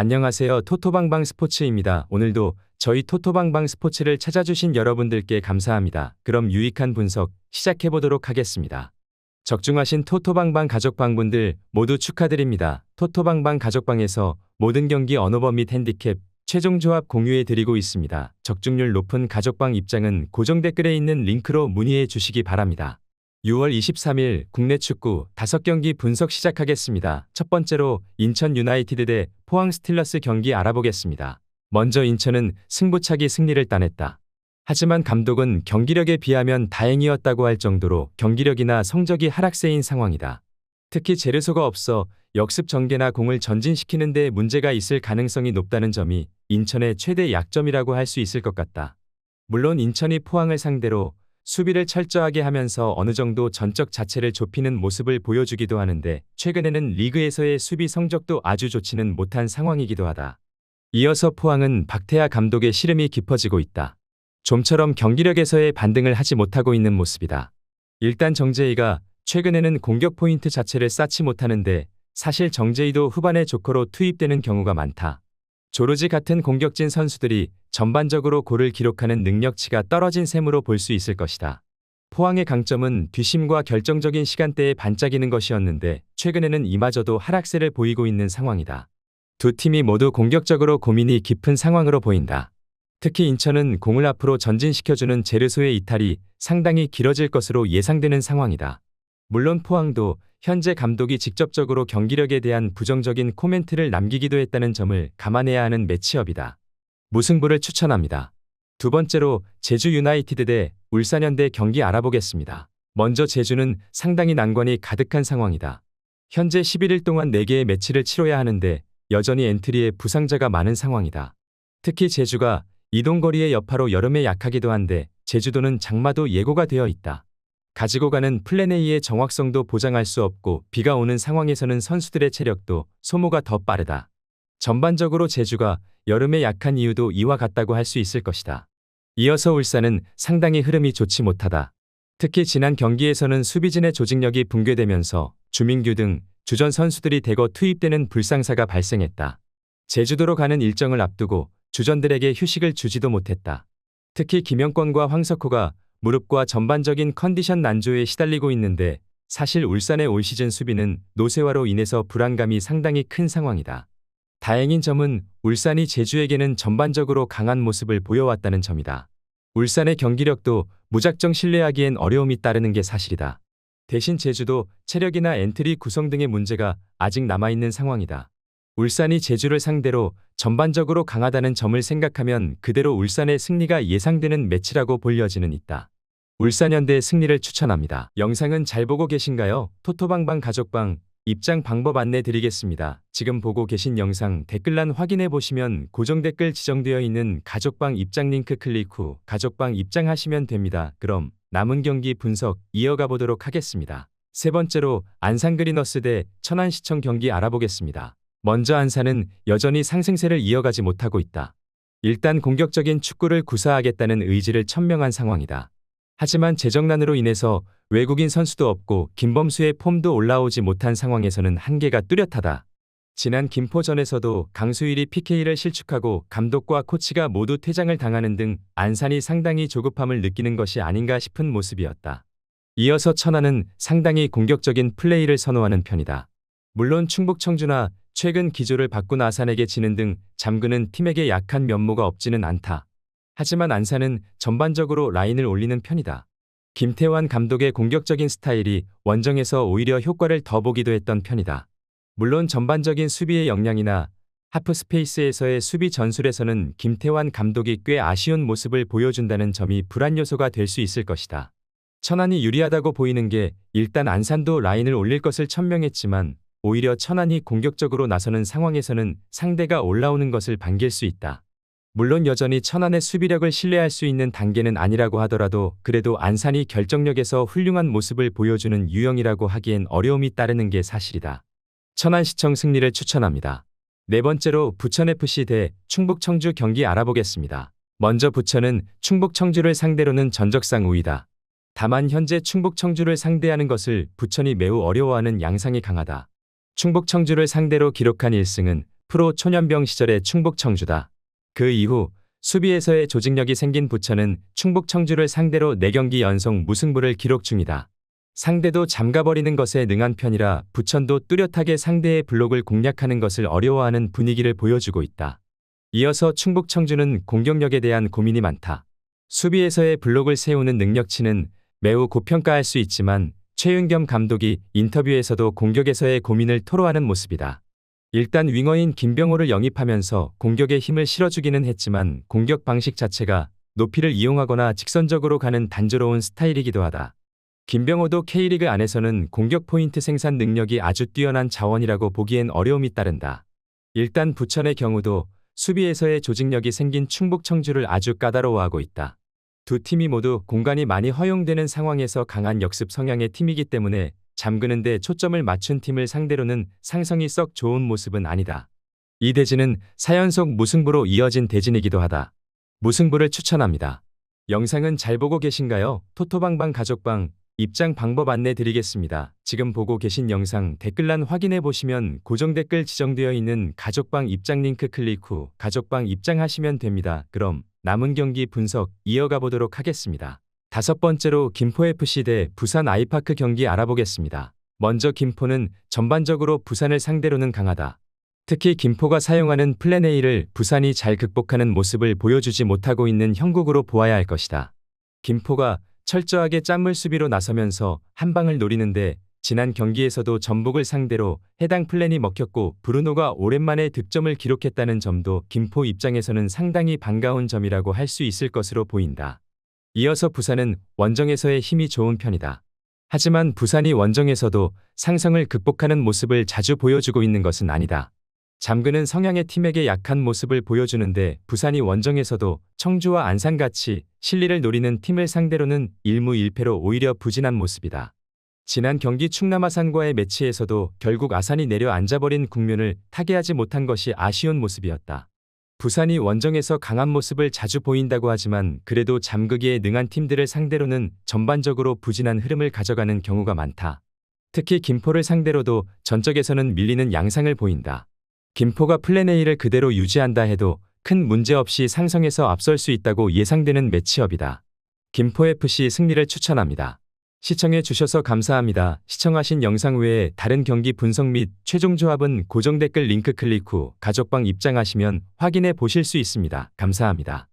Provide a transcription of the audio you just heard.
안녕하세요. 토토방방 스포츠입니다. 오늘도 저희 토토방방 스포츠를 찾아주신 여러분들께 감사합니다. 그럼 유익한 분석 시작해보도록 하겠습니다. 적중하신 토토방방 가족방분들 모두 축하드립니다. 토토방방 가족방에서 모든 경기 언어범 및 핸디캡 최종 조합 공유해드리고 있습니다. 적중률 높은 가족방 입장은 고정 댓글에 있는 링크로 문의해 주시기 바랍니다. 6월 23일 국내 축구 5경기 분석 시작하겠습니다. 첫 번째로 인천 유나이티드 대 포항 스틸러스 경기 알아보겠습니다. 먼저 인천은 승부차기 승리를 따냈다. 하지만 감독은 경기력에 비하면 다행이었다고 할 정도로 경기력이나 성적이 하락세인 상황이다. 특히 제르소가 없어 역습 전개나 공을 전진시키는 데 문제가 있을 가능성이 높다는 점이 인천의 최대 약점이라고 할 수 있을 것 같다. 물론 인천이 포항을 상대로 수비를 철저하게 하면서 어느 정도 전적 자체를 좁히는 모습을 보여주기도 하는데 최근에는 리그에서의 수비 성적도 아주 좋지는 못한 상황이기도 하다. 이어서 포항은 박태하 감독의 시름이 깊어지고 있다. 좀처럼 경기력에서의 반등을 하지 못하고 있는 모습이다. 일단 정재희가 최근에는 공격 포인트 자체를 쌓지 못하는데 사실 정재희도 후반에 조커로 투입되는 경우가 많다. 조르지 같은 공격진 선수들이 전반적으로 골을 기록하는 능력치가 떨어진 셈으로 볼 수 있을 것이다. 포항의 강점은 뒷심과 결정적인 시간대에 반짝이는 것이었는데 최근에는 이마저도 하락세를 보이고 있는 상황이다. 두 팀이 모두 공격적으로 고민이 깊은 상황으로 보인다. 특히 인천은 공을 앞으로 전진시켜주는 제르소의 이탈이 상당히 길어질 것으로 예상되는 상황이다. 물론 포항도 현재 감독이 직접적으로 경기력에 대한 부정적인 코멘트를 남기기도 했다는 점을 감안해야 하는 매치업이다. 무승부를 추천합니다. 두 번째로 제주 유나이티드 대 울산현대 경기 알아보겠습니다. 먼저 제주는 상당히 난관이 가득한 상황이다. 현재 11일 동안 4개의 매치를 치러야 하는데 여전히 엔트리에 부상자가 많은 상황이다. 특히 제주가 이동거리의 여파로 여름에 약하기도 한데 제주도는 장마도 예고가 되어 있다. 가지고 가는 플랜 A의 정확성도 보장할 수 없고 비가 오는 상황에서는 선수들의 체력도 소모가 더 빠르다. 전반적으로 제주가 여름에 약한 이유도 이와 같다고 할 수 있을 것이다. 이어서 울산은 상당히 흐름이 좋지 못하다. 특히 지난 경기에서는 수비진의 조직력이 붕괴되면서 주민규 등 주전 선수들이 대거 투입되는 불상사가 발생했다. 제주도로 가는 일정을 앞두고 주전들에게 휴식을 주지도 못했다. 특히 김영권과 황석호가 무릎과 전반적인 컨디션 난조에 시달리고 있는데 사실 울산의 올 시즌 수비는 노쇠화로 인해서 불안감이 상당히 큰 상황이다. 다행인 점은 울산이 제주에게는 전반적으로 강한 모습을 보여왔다는 점이다. 울산의 경기력도 무작정 신뢰하기엔 어려움이 따르는 게 사실이다. 대신 제주도 체력이나 엔트리 구성 등의 문제가 아직 남아있는 상황이다. 울산이 제주를 상대로 전반적으로 강하다는 점을 생각하면 그대로 울산의 승리가 예상되는 매치라고 볼 여지는 있다. 울산현대의 승리를 추천합니다. 영상은 잘 보고 계신가요? 토토방방 가족방 입장 방법 안내 드리겠습니다. 지금 보고 계신 영상 댓글란 확인해 보시면 고정 댓글 지정되어 있는 가족방 입장 링크 클릭 후 가족방 입장하시면 됩니다. 그럼 남은 경기 분석 이어가 보도록 하겠습니다. 세 번째로 안산 그리너스 대 천안시청 경기 알아보겠습니다. 먼저 안산은 여전히 상승세를 이어가지 못하고 있다. 일단 공격적인 축구를 구사하겠다는 의지를 천명한 상황이다. 하지만 재정난으로 인해서 외국인 선수도 없고 김범수의 폼도 올라오지 못한 상황에서는 한계가 뚜렷하다. 지난 김포전에서도 강수일이 PK를 실축하고 감독과 코치가 모두 퇴장을 당하는 등 안산이 상당히 조급함을 느끼는 것이 아닌가 싶은 모습이었다. 이어서 천안은 상당히 공격적인 플레이를 선호하는 편이다. 물론 충북 청주나 최근 기조를 바꾼 아산에게 지는 등 잠그는 팀에게 약한 면모가 없지는 않다. 하지만 안산은 전반적으로 라인을 올리는 편이다. 김태환 감독의 공격적인 스타일이 원정에서 오히려 효과를 더 보기도 했던 편이다. 물론 전반적인 수비의 역량이나 하프 스페이스에서의 수비 전술에서는 김태환 감독이 꽤 아쉬운 모습을 보여준다는 점이 불안 요소가 될 수 있을 것이다. 천안이 유리하다고 보이는 게 일단 안산도 라인을 올릴 것을 천명했지만 오히려 천안이 공격적으로 나서는 상황에서는 상대가 올라오는 것을 반길 수 있다. 물론 여전히 천안의 수비력을 신뢰할 수 있는 단계는 아니라고 하더라도 그래도 안산이 결정력에서 훌륭한 모습을 보여주는 유형이라고 하기엔 어려움이 따르는 게 사실이다. 천안시청 승리를 추천합니다. 네 번째로 부천FC 대 충북청주 경기 알아보겠습니다. 먼저 부천은 충북청주를 상대로는 전적상 우위다. 다만 현재 충북청주를 상대하는 것을 부천이 매우 어려워하는 양상이 강하다. 충북청주를 상대로 기록한 1승은 프로 초년병 시절의 충북 청주다. 그 이후 수비에서의 조직력이 생긴 부천은 충북 청주를 상대로 4경기 연속 무승부를 기록 중이다. 상대도 잠가버리는 것에 능한 편이라 부천도 뚜렷하게 상대의 블록을 공략하는 것을 어려워하는 분위기를 보여주고 있다. 이어서 충북 청주는 공격력에 대한 고민이 많다. 수비에서의 블록을 세우는 능력치는 매우 고평가할 수 있지만 최윤겸 감독이 인터뷰에서도 공격에서의 고민을 토로하는 모습이다. 일단 윙어인 김병호를 영입하면서 공격에 힘을 실어주기는 했지만 공격 방식 자체가 높이를 이용하거나 직선적으로 가는 단조로운 스타일이기도 하다. 김병호도 K리그 안에서는 공격 포인트 생산 능력이 아주 뛰어난 자원이라고 보기엔 어려움이 따른다. 일단 부천의 경우도 수비에서의 조직력이 생긴 충북 청주를 아주 까다로워하고 있다. 두 팀이 모두 공간이 많이 허용되는 상황에서 강한 역습 성향의 팀이기 때문에 잠그는 데 초점을 맞춘 팀을 상대로는 상성이 썩 좋은 모습은 아니다. 이 대진은 4연속 무승부로 이어진 대진이기도 하다. 무승부를 추천합니다. 영상은 잘 보고 계신가요? 토토방방 가족방 입장 방법 안내 드리겠습니다. 지금 보고 계신 영상 댓글란 확인해 보시면 고정 댓글 지정되어 있는 가족방 입장 링크 클릭 후 가족방 입장하시면 됩니다. 그럼 남은 경기 분석 이어가 보도록 하겠습니다. 5번째로 김포FC 대 부산 아이파크 경기 알아보겠습니다. 먼저 김포는 전반적으로 부산을 상대로는 강하다. 특히 김포가 사용하는 플랜 A를 부산이 잘 극복하는 모습을 보여주지 못하고 있는 형국으로 보아야 할 것이다. 김포가 철저하게 짠물 수비로 나서면서 한 방을 노리는데 지난 경기에서도 전북을 상대로 해당 플랜이 먹혔고 브루노가 오랜만에 득점을 기록했다는 점도 김포 입장에서는 상당히 반가운 점이라고 할 수 있을 것으로 보인다. 이어서 부산은 원정에서의 힘이 좋은 편이다. 하지만 부산이 원정에서도 상성을 극복하는 모습을 자주 보여주고 있는 것은 아니다. 잠그는 성향의 팀에게 약한 모습을 보여주는데 부산이 원정에서도 청주와 안산같이 실리를 노리는 팀을 상대로는 1무 1패로 오히려 부진한 모습이다. 지난 경기 충남 아산과의 매치에서도 결국 아산이 내려앉아버린 국면을 타개하지 못한 것이 아쉬운 모습이었다. 부산이 원정에서 강한 모습을 자주 보인다고 하지만 그래도 잠그기에 능한 팀들을 상대로는 전반적으로 부진한 흐름을 가져가는 경우가 많다. 특히 김포를 상대로도 전적에서는 밀리는 양상을 보인다. 김포가 플랜 A를 그대로 유지한다 해도 큰 문제 없이 상성에서 앞설 수 있다고 예상되는 매치업이다. 김포FC 승리를 추천합니다. 시청해 주셔서 감사합니다. 시청하신 영상 외에 다른 경기 분석 및 최종 조합은 고정 댓글 링크 클릭 후 가족방 입장하시면 확인해 보실 수 있습니다. 감사합니다.